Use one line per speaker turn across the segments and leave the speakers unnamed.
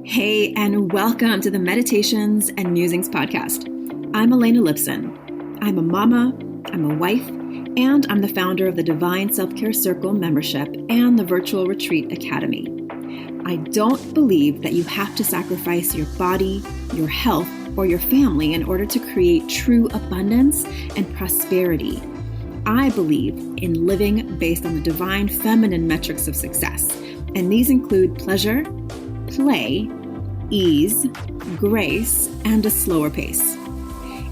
Hey, and welcome to the Meditations and Musings podcast. I'm Elena Lipson. I'm a mama, I'm a wife, and I'm the founder of the Divine Self-Care Circle membership and the Virtual Retreat Academy. I don't believe that you have to sacrifice your body, your health, or your family in order to create true abundance and prosperity. I believe in living based on the divine feminine metrics of success, and these include pleasure, play, ease, grace, and a slower pace.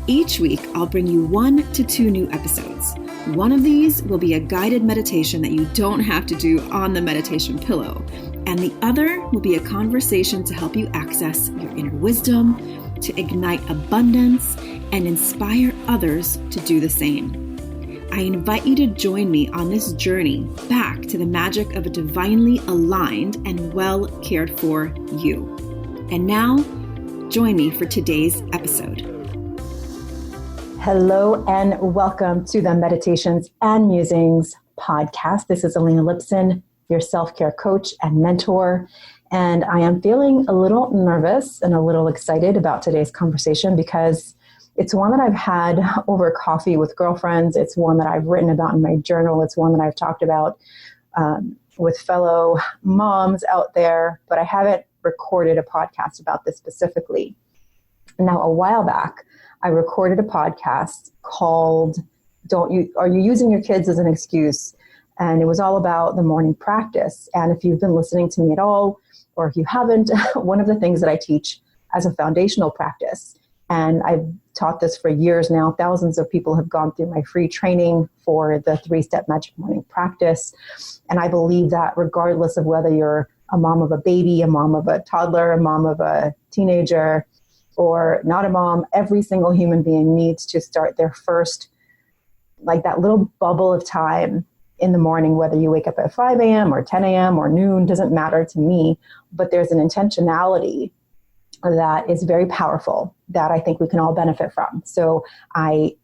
Each week, I'll bring you 1 to 2 new episodes. One of these will be a guided meditation that you don't have to do on the meditation pillow, and the other will be a conversation to help you access your inner wisdom, to ignite abundance, and inspire others to do the same. I invite you to join me on this journey back to the magic of a divinely aligned and well cared for you. And now, join me for today's episode.
Hello and welcome to the Meditations and Musings podcast. This is Elena Lipson, your self-care coach and mentor. And I am feeling a little nervous and a little excited about today's conversation because it's one that I've had over coffee with girlfriends. It's one that I've written about in my journal. It's one that I've talked about with fellow moms out there, but I haven't recorded a podcast about this specifically. Now, a while back, I recorded a podcast called Are You Using Your Kids as an Excuse? And it was all about the morning practice. And if you've been listening to me at all, or if you haven't, one of the things that I teach as a foundational practice, and I've taught this for years now. Thousands of people have gone through my free training for the 3-step magic morning practice. And I believe that regardless of whether you're a mom of a baby, a mom of a toddler, a mom of a teenager, or not a mom, every single human being needs to start their first, like that little bubble of time in the morning, whether you wake up at 5 a.m. or 10 a.m. or noon, doesn't matter to me, but there's an intentionality that is very powerful that I think we can all benefit from. So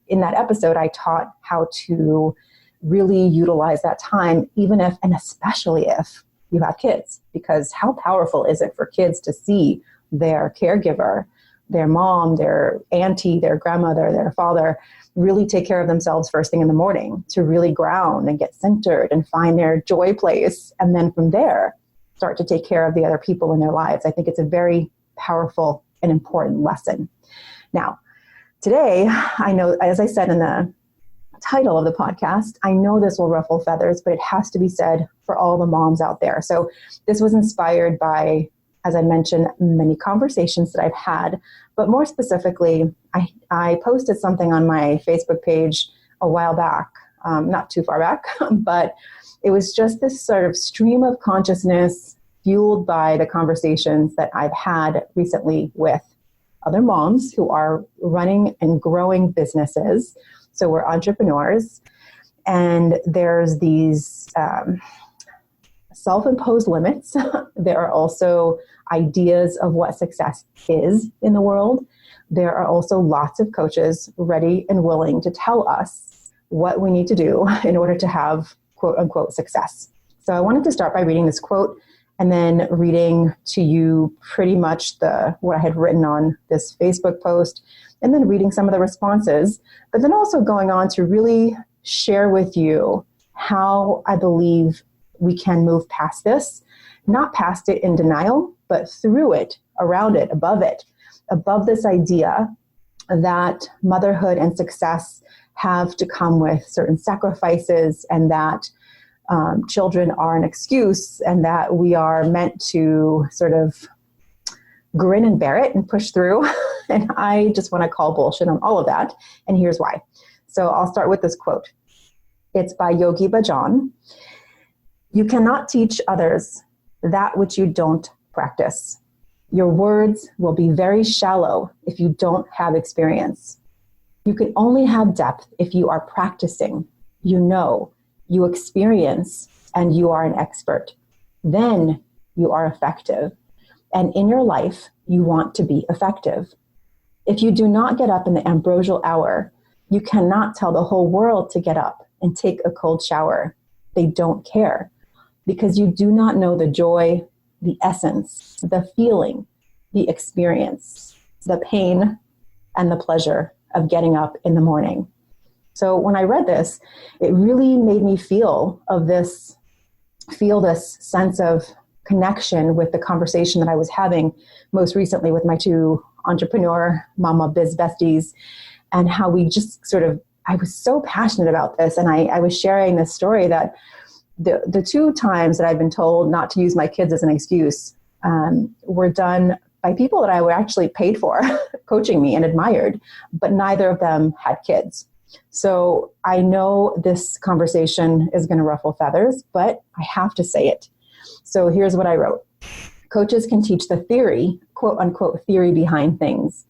in that episode, I taught how to really utilize that time, even if, and especially if you have kids, because how powerful is it for kids to see their caregiver, their mom, their auntie, their grandmother, their father, really take care of themselves first thing in the morning, to really ground and get centered and find their joy place. And then from there, start to take care of the other people in their lives. I think it's a very powerful and important lesson. Now, today, I know, as I said in the title of the podcast, I know this will ruffle feathers, but it has to be said for all the moms out there. So this was inspired by, as I mentioned, many conversations that I've had, but more specifically, I posted something on my Facebook page a while back, not too far back, but it was just this sort of stream of consciousness fueled by the conversations that I've had recently with other moms who are running and growing businesses. So we're entrepreneurs, and there's these self-imposed limits. There are also ideas of what success is in the world. There are also lots of coaches ready and willing to tell us what we need to do in order to have quote unquote success. So I wanted to start by reading this quote and then reading to you pretty much what I had written on this Facebook post, and then reading some of the responses, but then also going on to really share with you how I believe we can move past this, not past it in denial, but through it, around it, above this idea that motherhood and success have to come with certain sacrifices, and that children are an excuse, and that we are meant to sort of grin and bear it and push through. And I just want to call bullshit on all of that. And here's why. So I'll start with this quote. It's by Yogi Bhajan. You cannot teach others that which you don't practice. Your words will be very shallow if you don't have experience. You can only have depth if you are practicing. You know, you experience, and you are an expert. Then you are effective. And in your life, you want to be effective. If you do not get up in the ambrosial hour, you cannot tell the whole world to get up and take a cold shower. They don't care, because you do not know the joy, the essence, the feeling, the experience, the pain, and the pleasure of getting up in the morning. So when I read this, it really made me feel this sense of connection with the conversation that I was having most recently with my two entrepreneur mama biz besties, and how we just I was so passionate about this. And I was sharing this story that the two times that I've been told not to use my kids as an excuse were done by people that I were actually paid for coaching me and admired, but neither of them had kids. So I know this conversation is going to ruffle feathers, but I have to say it. So here's what I wrote. Coaches can teach the theory, quote unquote, theory behind things,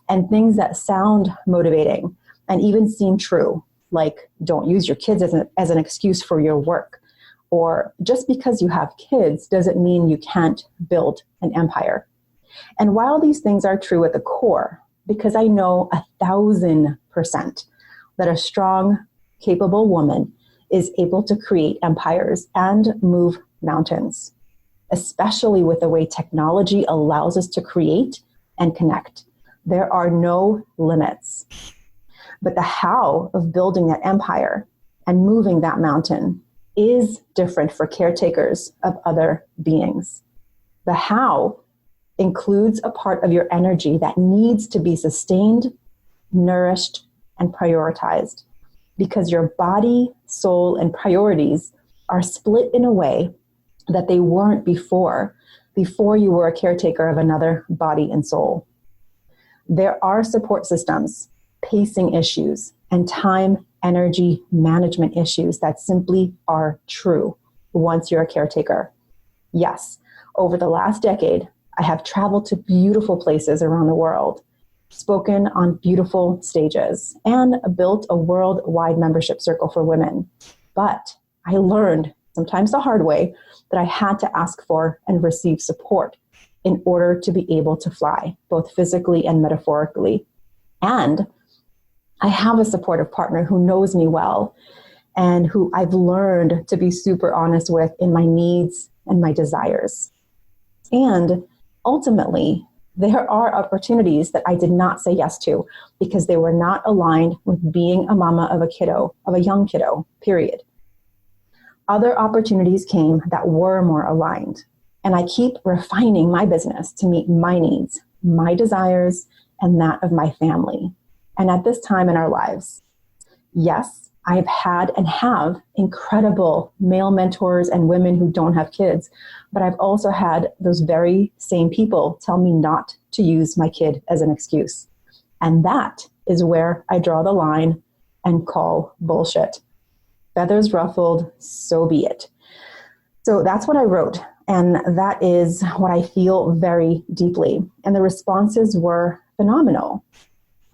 and things that sound motivating and even seem true, like don't use your kids as an excuse for your work, or just because you have kids doesn't mean you can't build an empire. And while these things are true at the core, because I know 1,000% that a strong, capable woman is able to create empires and move mountains, especially with the way technology allows us to create and connect. There are no limits. But the how of building that empire and moving that mountain is different for caretakers of other beings. The how includes a part of your energy that needs to be sustained, nourished, and prioritized, because your body, soul, and priorities are split in a way that they weren't before you were a caretaker of another body and soul. There are support systems, pacing issues, and time, energy management issues that simply are true once you're a caretaker. Yes, over the last decade, I have traveled to beautiful places around the world, spoken on beautiful stages, and built a worldwide membership circle for women. But I learned, sometimes the hard way, that I had to ask for and receive support in order to be able to fly, both physically and metaphorically. And I have a supportive partner who knows me well and who I've learned to be super honest with in my needs and my desires. And ultimately, there are opportunities that I did not say yes to because they were not aligned with being a mama of a young kiddo, period. Other opportunities came that were more aligned. And I keep refining my business to meet my needs, my desires, and that of my family. And at this time in our lives, yes, I've had and have incredible male mentors and women who don't have kids, but I've also had those very same people tell me not to use my kid as an excuse. And that is where I draw the line and call bullshit. Feathers ruffled, so be it. So that's what I wrote. And that is what I feel very deeply. And the responses were phenomenal.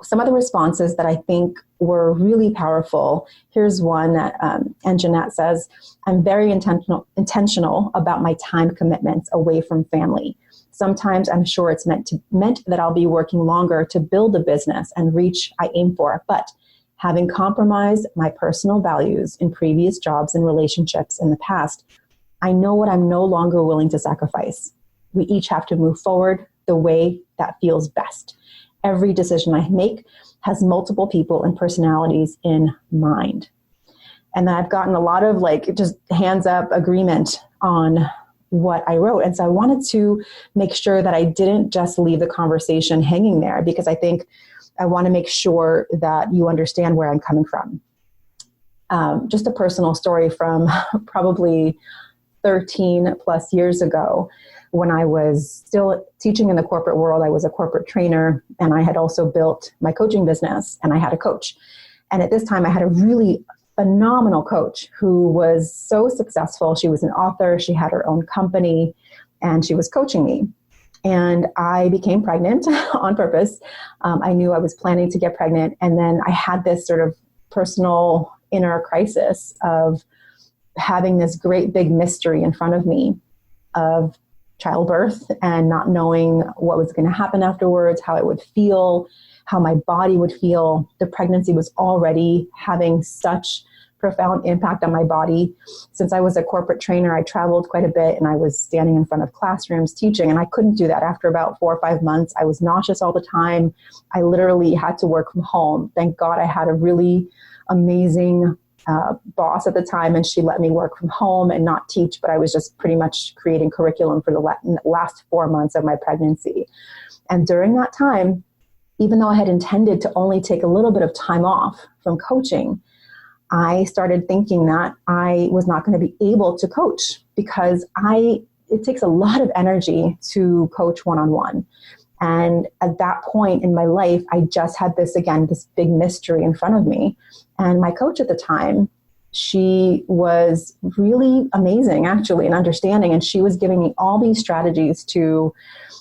Some of the responses that I think were really powerful. Here's one that, and Jeanette says, I'm very intentional about my time commitments away from family. Sometimes I'm sure it's meant that I'll be working longer to build a business and reach I aim for. But having compromised my personal values in previous jobs and relationships in the past, I know what I'm no longer willing to sacrifice. We each have to move forward the way that feels best. Every decision I make has multiple people and personalities in mind. And then I've gotten a lot of just hands up agreement on what I wrote. And so I wanted to make sure that I didn't just leave the conversation hanging there, because I think I want to make sure that you understand where I'm coming from. Just a personal story from probably 13 plus years ago, when I was still teaching in the corporate world. I was a corporate trainer, and I had also built my coaching business, and I had a coach. And at this time I had a really phenomenal coach who was so successful. She was an author, she had her own company, and she was coaching me. And I became pregnant on purpose. I knew I was planning to get pregnant. And then I had this sort of personal inner crisis of having this great big mystery in front of me of childbirth and not knowing what was going to happen afterwards, how it would feel, how my body would feel. The pregnancy was already having such profound impact on my body. Since I was a corporate trainer, I traveled quite a bit and I was standing in front of classrooms teaching, and I couldn't do that after about 4 or 5 months. I was nauseous all the time. I literally had to work from home. Thank God I had a really amazing boss at the time, and she let me work from home and not teach, but I was just pretty much creating curriculum for the last 4 months of my pregnancy. And during that time, even though I had intended to only take a little bit of time off from coaching, I started thinking that I was not going to be able to coach because it takes a lot of energy to coach one-on-one. And at that point in my life, I just had this big mystery in front of me. And my coach at the time, she was really amazing, actually, in understanding. And she was giving me all these strategies to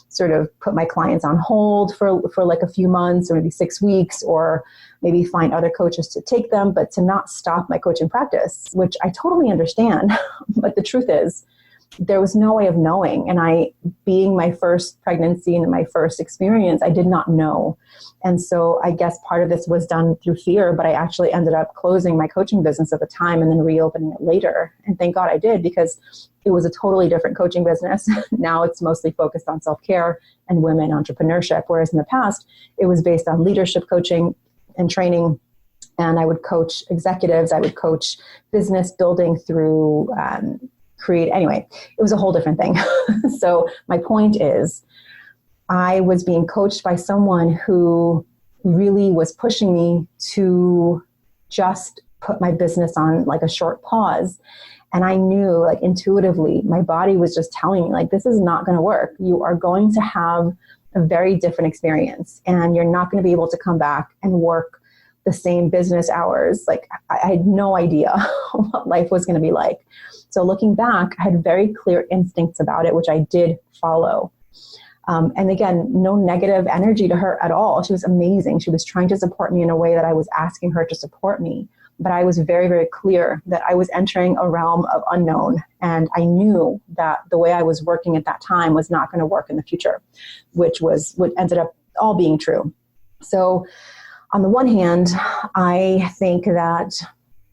sort of put my clients on hold for like a few months or maybe 6 weeks, or maybe find other coaches to take them, but to not stop my coaching practice, which I totally understand. But the truth is, there was no way of knowing. And being my first pregnancy and my first experience, I did not know. And so I guess part of this was done through fear, but I actually ended up closing my coaching business at the time and then reopening it later. And thank God I did, because it was a totally different coaching business. Now it's mostly focused on self-care and women entrepreneurship, whereas in the past, it was based on leadership coaching and training. And I would coach executives. I would coach business building through anyway, it was a whole different thing. So my point is, I was being coached by someone who really was pushing me to just put my business on like a short pause. And I knew, like, intuitively, my body was just telling me, like, this is not going to work. You are going to have a very different experience, and you're not going to be able to come back and work the same business hours. Like, I had no idea what life was going to be like. So looking back, I had very clear instincts about it, which I did follow. And again, no negative energy to her at all. She was amazing. She was trying to support me in a way that I was asking her to support me. But I was very, very clear that I was entering a realm of unknown. And I knew that the way I was working at that time was not going to work in the future, which was what ended up all being true. So on the one hand, I think that,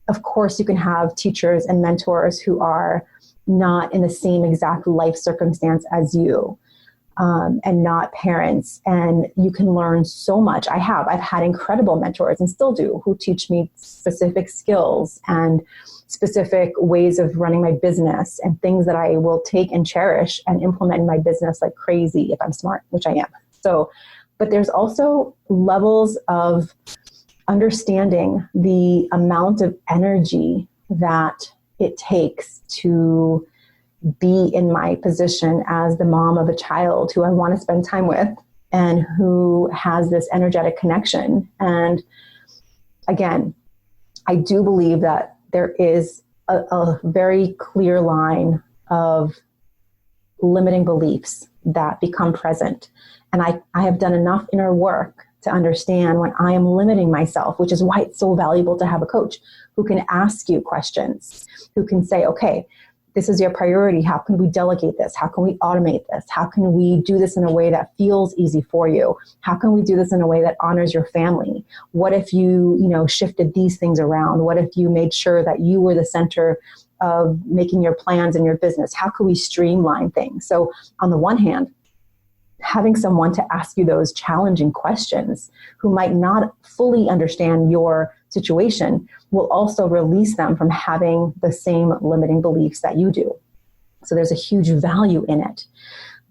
of course, you can have teachers and mentors who are not in the same exact life circumstance as you, and not parents. And you can learn so much. I've had incredible mentors, and still do, who teach me specific skills and specific ways of running my business, and things that I will take and cherish and implement in my business like crazy if I'm smart, which I am. So, but there's also levels of understanding the amount of energy that it takes to be in my position as the mom of a child who I want to spend time with and who has this energetic connection. And again, I do believe that there is a very clear line of limiting beliefs that become present. And I have done enough inner work to understand when I am limiting myself, which is why it's so valuable to have a coach who can ask you questions, who can say, okay, this is your priority. How can we delegate this? How can we automate this? How can we do this in a way that feels easy for you? How can we do this in a way that honors your family? What if you shifted these things around? What if you made sure that you were the center of making your plans in your business? How can we streamline things? So on the one hand, having someone to ask you those challenging questions who might not fully understand your situation will also release them from having the same limiting beliefs that you do. So there's a huge value in it.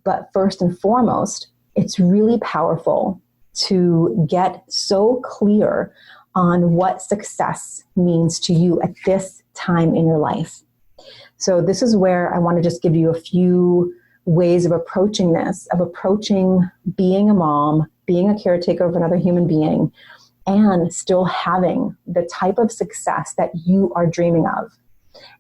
But first and foremost, it's really powerful to get so clear on what success means to you at this time in your life. So this is where I want to just give you a few ways of approaching this, of approaching being a mom, being a caretaker of another human being, and still having the type of success that you are dreaming of.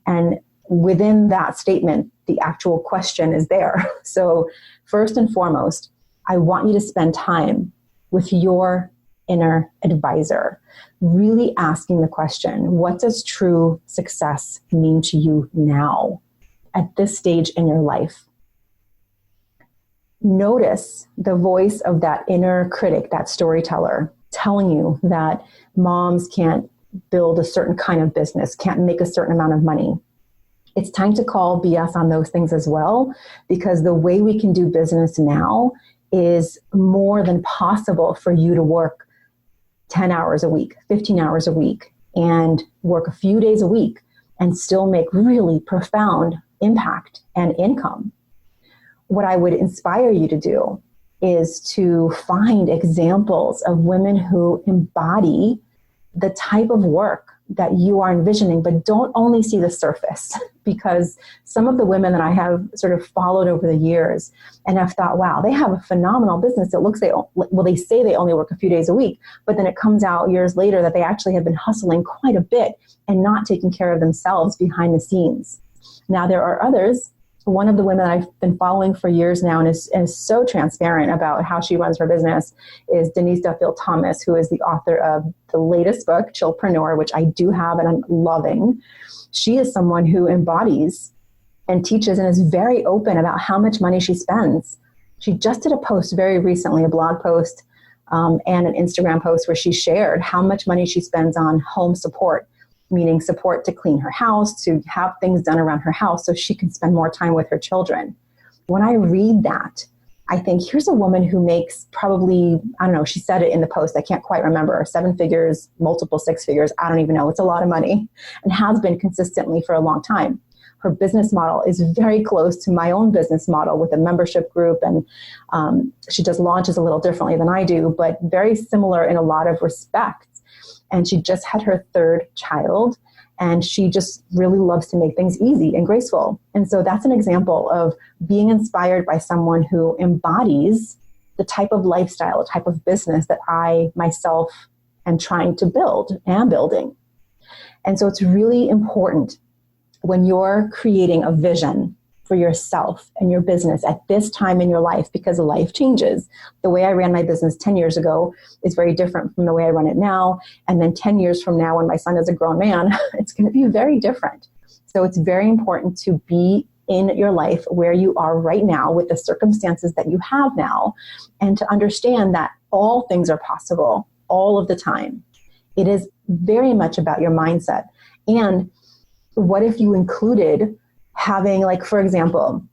And within that statement, the actual question is there. So first and foremost, I want you to spend time with your inner advisor, really asking the question, what does true success mean to you now at this stage in your life? Notice the voice of that inner critic, that storyteller, telling you that moms can't build a certain kind of business, can't make a certain amount of money. It's time to call BS on those things as well, because the way we can do business now is more than possible for you to work 10 hours a week, 15 hours a week, and work a few days a week and still make really profound impact and income. What I would inspire you to do is to find examples of women who embody the type of work that you are envisioning, but don't only see the surface, because some of the women that I have sort of followed over the years and have thought, wow, they have a phenomenal business. It looks, they say they only work a few days a week, but then it comes out years later that they actually have been hustling quite a bit and not taking care of themselves behind the scenes. Now, there are others. One of the women I've been following for years now and is so transparent about how she runs her business is Denise Duffield Thomas, who is the author of the latest book, Chillpreneur, which I do have and I'm loving. She is someone who embodies and teaches and is very open about how much money she spends. She just did a post very recently, a blog post and an Instagram post where she shared how much money she spends on home support, meaning support to clean her house, to have things done around her house so she can spend more time with her children. When I read that, I think here's a woman who makes probably, I don't know, she said it in the post, I can't quite remember, 7 figures, multiple 6 figures, I don't even know. It's a lot of money and has been consistently for a long time. Her business model is very close to my own business model with a membership group, and she just launches a little differently than I do, but very similar in a lot of respects. And she just had her 3rd child, and she just really loves to make things easy and graceful. And so that's an example of being inspired by someone who embodies the type of lifestyle, the type of business that I myself am trying to build and building. And so it's really important when you're creating a vision for yourself and your business at this time in your life, because life changes. The way I ran my business 10 years ago is very different from the way I run it now. And then 10 years from now, when my son is a grown man, it's going to be very different. So it's very important to be in your life where you are right now with the circumstances that you have now, and to understand that all things are possible all of the time. It is very much about your mindset. And what if you included having, like, for example,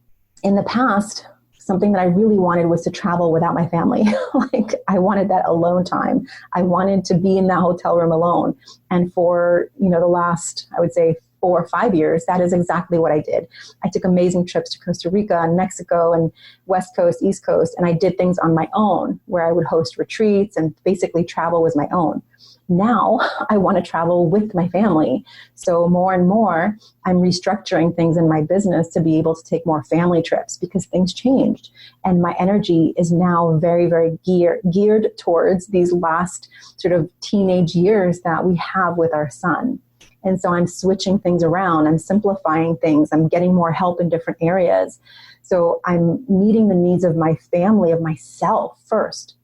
in the past, something that I really wanted was to travel without my family. Like, I wanted that alone time. I wanted to be in that hotel room alone. And for, the last, I would say 4 or 5 years, that is exactly what I did. I took amazing trips to Costa Rica and Mexico and West Coast, East Coast, and I did things on my own where I would host retreats and basically travel was my own. Now I want to travel with my family. So more and more, I'm restructuring things in my business to be able to take more family trips because things changed. And my energy is now very, very geared towards these last sort of teenage years that we have with our son. And so I'm switching things around. I'm simplifying things. I'm getting more help in different areas. So I'm meeting the needs of my family, of myself first.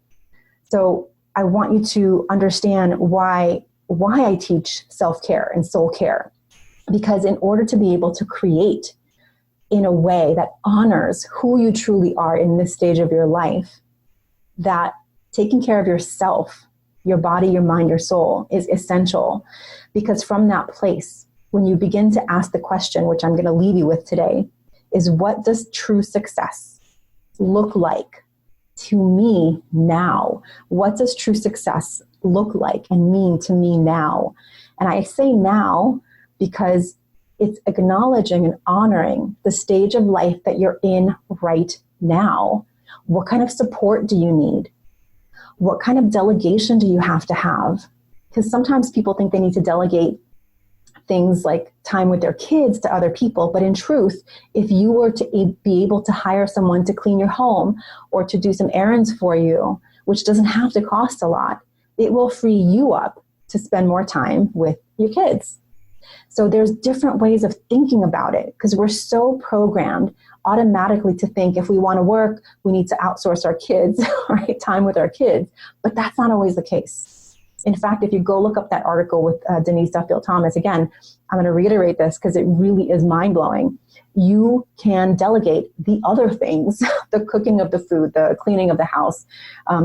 So I want you to understand why I teach self-care and soul care. Because in order to be able to create in a way that honors who you truly are in this stage of your life, that taking care of yourself, your body, your mind, your soul is essential. Because from that place, when you begin to ask the question, which I'm going to leave you with today, is what does true success look like to me now? What does true success look like and mean to me now? And I say now because it's acknowledging and honoring the stage of life that you're in right now. What kind of support do you need? What kind of delegation do you have to have? Because sometimes people think they need to delegate things like time with their kids to other people. But in truth, if you were to be able to hire someone to clean your home or to do some errands for you, which doesn't have to cost a lot, it will free you up to spend more time with your kids. So there's different ways of thinking about it because we're so programmed automatically to think if we want to work, we need to outsource our kids, right? Time with our kids. But that's not always the case. In fact, if you go look up that article with Denise Duffield Thomas, again, I'm going to reiterate this because it really is mind-blowing. You can delegate the other things, the cooking of the food, the cleaning of the house.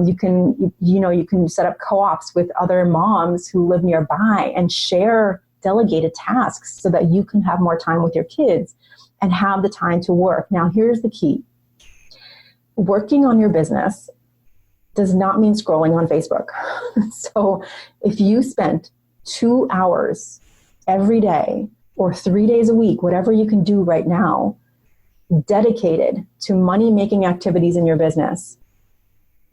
You can set up co-ops with other moms who live nearby and share delegated tasks so that you can have more time with your kids and have the time to work. Now, here's the key. Working on your business does not mean scrolling on Facebook. So if you spent 2 hours every day or 3 days a week, whatever you can do right now, dedicated to money-making activities in your business,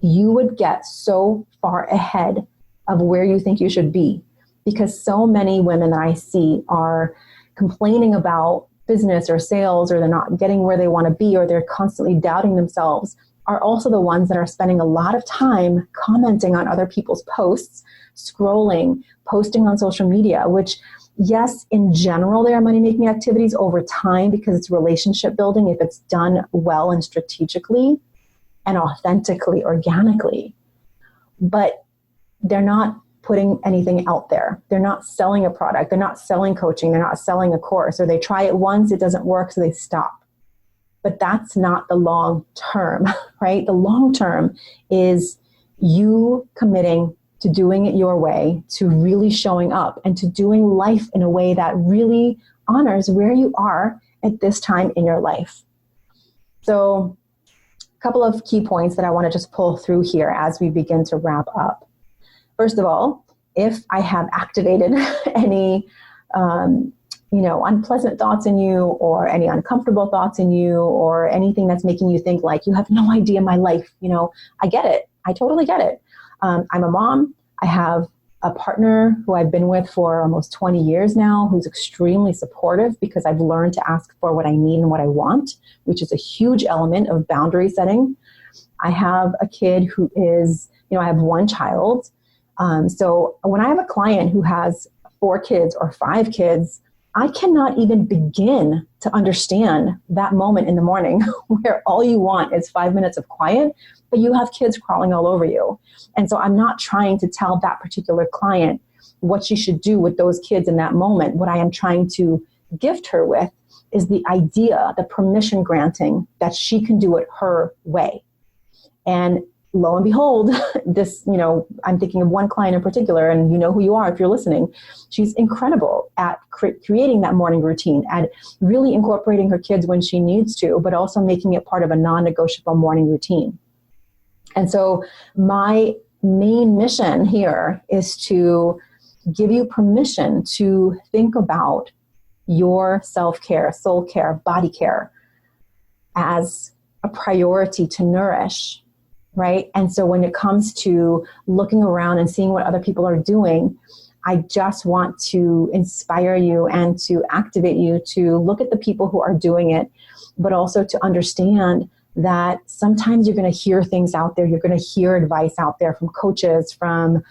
you would get so far ahead of where you think you should be. Because so many women that I see are complaining about business or sales, or they're not getting where they want to be, or they're constantly doubting themselves, are also the ones that are spending a lot of time commenting on other people's posts, scrolling, posting on social media, which, yes, in general, they are money-making activities over time because it's relationship building if it's done well and strategically and authentically, organically. But they're not putting anything out there. They're not selling a product. They're not selling coaching. They're not selling a course. Or they try it once, it doesn't work, so they stop. But that's not the long term, right? The long term is you committing to doing it your way, to really showing up, and to doing life in a way that really honors where you are at this time in your life. So a couple of key points that I want to just pull through here as we begin to wrap up. First of all, if I have activated any unpleasant thoughts in you, or any uncomfortable thoughts in you, or anything that's making you think like you have no idea my life, I get it. I totally get it. I'm a mom. I have a partner who I've been with for almost 20 years now, who's extremely supportive because I've learned to ask for what I need and what I want, which is a huge element of boundary setting. I have a kid who is, I have one child. So when I have a client who has 4 kids or 5 kids, I cannot even begin to understand that moment in the morning where all you want is 5 minutes of quiet, but you have kids crawling all over you. And so I'm not trying to tell that particular client what she should do with those kids in that moment. What I am trying to gift her with is the idea, the permission granting that she can do it her way. And lo and behold, this, I'm thinking of one client in particular, and you know who you are if you're listening. She's incredible at creating that morning routine, at really incorporating her kids when she needs to, but also making it part of a non-negotiable morning routine. And so my main mission here is to give you permission to think about your self-care, soul care, body care as a priority to nourish. Right? And so when it comes to looking around and seeing what other people are doing, I just want to inspire you and to activate you to look at the people who are doing it, but also to understand that sometimes you're going to hear things out there. You're going to hear advice out there from coaches, from,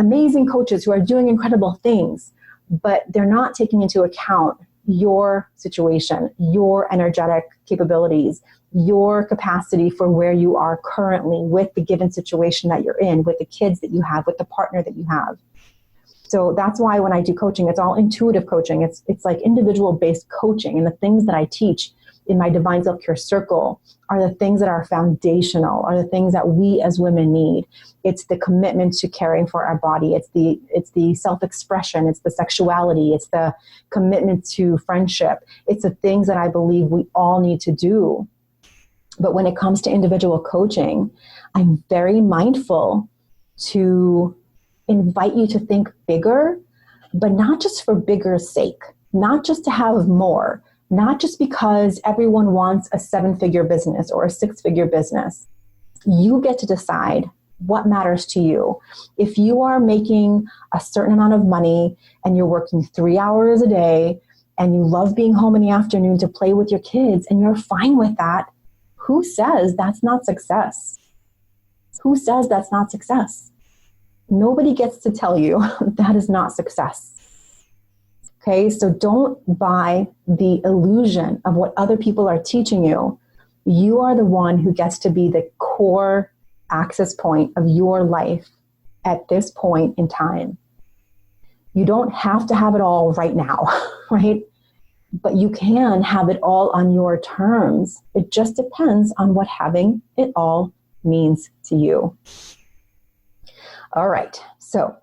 amazing coaches who are doing incredible things, but they're not taking into account your situation, your energetic capabilities, your capacity for where you are currently with the given situation that you're in, with the kids that you have, with the partner that you have. So that's why when I do coaching, it's all intuitive coaching. It's like individual based coaching. And the things that I teach in my Divine Self-Care Circle are the things that are foundational, are the things that we as women need. It's the commitment to caring for our body. It's the self-expression. It's the sexuality. It's the commitment to friendship. It's the things that I believe we all need to do. But when it comes to individual coaching, I'm very mindful to invite you to think bigger, but not just for bigger's sake, not just to have more, not just because everyone wants a 7-figure business or a 6-figure business. You get to decide what matters to you. If you are making a certain amount of money and you're working 3 hours a day and you love being home in the afternoon to play with your kids and you're fine with that, who says that's not success? Who says that's not success? Nobody gets to tell you that is not success. Okay, so don't buy the illusion of what other people are teaching you. You are the one who gets to be the core access point of your life at this point in time. You don't have to have it all right now, right? But you can have it all on your terms. It just depends on what having it all means to you. All right, so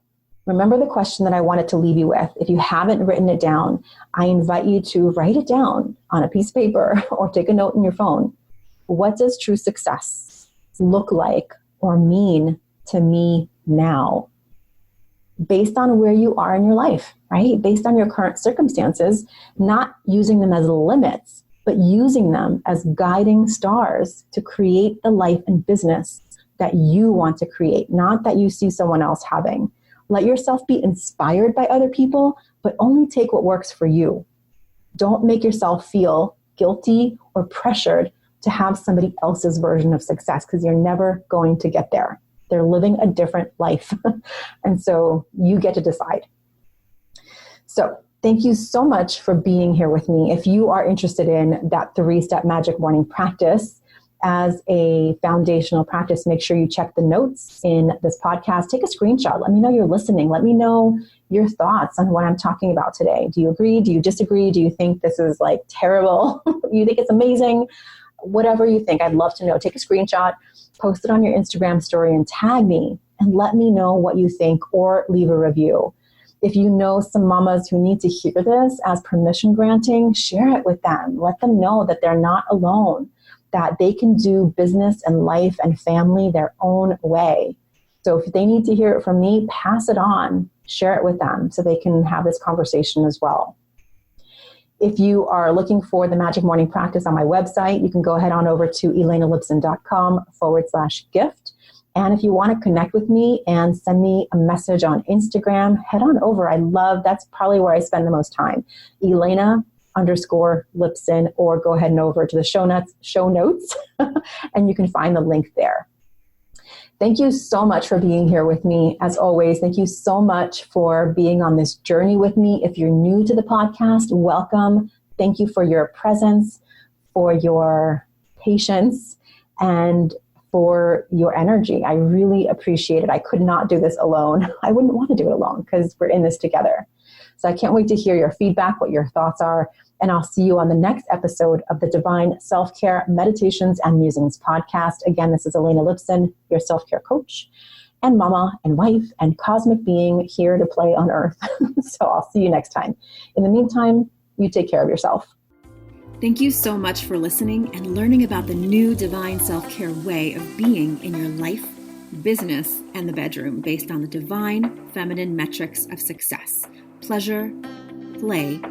remember the question that I wanted to leave you with. If you haven't written it down, I invite you to write it down on a piece of paper or take a note in your phone. What does true success look like or mean to me now? Based on where you are in your life, right? Based on your current circumstances, not using them as limits, but using them as guiding stars to create the life and business that you want to create, not that you see someone else having. Let yourself be inspired by other people, but only take what works for you. Don't make yourself feel guilty or pressured to have somebody else's version of success, because you're never going to get there. They're living a different life. And so you get to decide. So thank you so much for being here with me. If you are interested in that 3-step magic morning practice as a foundational practice, make sure you check the notes in this podcast. Take a screenshot. Let me know you're listening. Let me know your thoughts on what I'm talking about today. Do you agree? Do you disagree? Do you think this is like terrible? You think it's amazing? Whatever you think, I'd love to know. Take a screenshot, post it on your Instagram story and tag me and let me know what you think, or leave a review. If you know some mamas who need to hear this as permission granting, share it with them. Let them know that they're not alone, that they can do business and life and family their own way. So if they need to hear it from me, pass it on, share it with them so they can have this conversation as well. If you are looking for the Magic Morning Practice on my website, you can go ahead on over to elenalipson.com/gift. And if you want to connect with me and send me a message on Instagram, head on over. That's probably where I spend the most time. Elena_Lipson, or go ahead and over to the show notes and you can find the link there. Thank you so much for being here with me. As always, thank you so much for being on this journey with me. If you're new to the podcast, welcome. Thank you for your presence, for your patience, and for your energy. I really appreciate it. I could not do this alone. I wouldn't want to do it alone because we're in this together. So I can't wait to hear your feedback, what your thoughts are, and I'll see you on the next episode of the Divine Self-Care Meditations and Musings podcast. Again, this is Elena Lipson, your self-care coach and mama and wife and cosmic being here to play on earth. So I'll see you next time. In the meantime, you take care of yourself.
Thank you so much for listening and learning about the new Divine Self-Care way of being in your life, business, and the bedroom based on the divine feminine metrics of success: pleasure, play,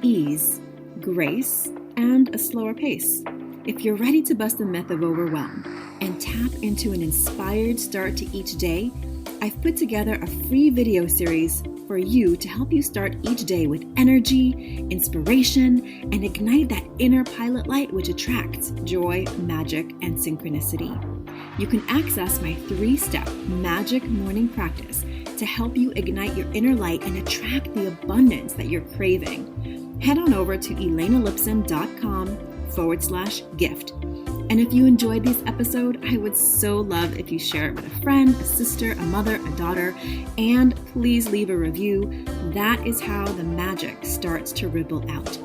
ease, grace, and a slower pace. If you're ready to bust the myth of overwhelm and tap into an inspired start to each day, I've put together a free video series for you to help you start each day with energy, inspiration, and ignite that inner pilot light which attracts joy, magic, and synchronicity. You can access my 3-step magic morning practice to help you ignite your inner light and attract the abundance that you're craving. Head on over to elenalipson.com/gift. And if you enjoyed this episode, I would so love if you share it with a friend, a sister, a mother, a daughter, and please leave a review. That is how the magic starts to ripple out.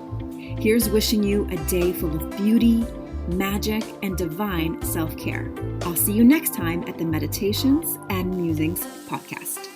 Here's wishing you a day full of beauty, magic, and divine self-care. I'll see you next time at the Meditations and Musings podcast.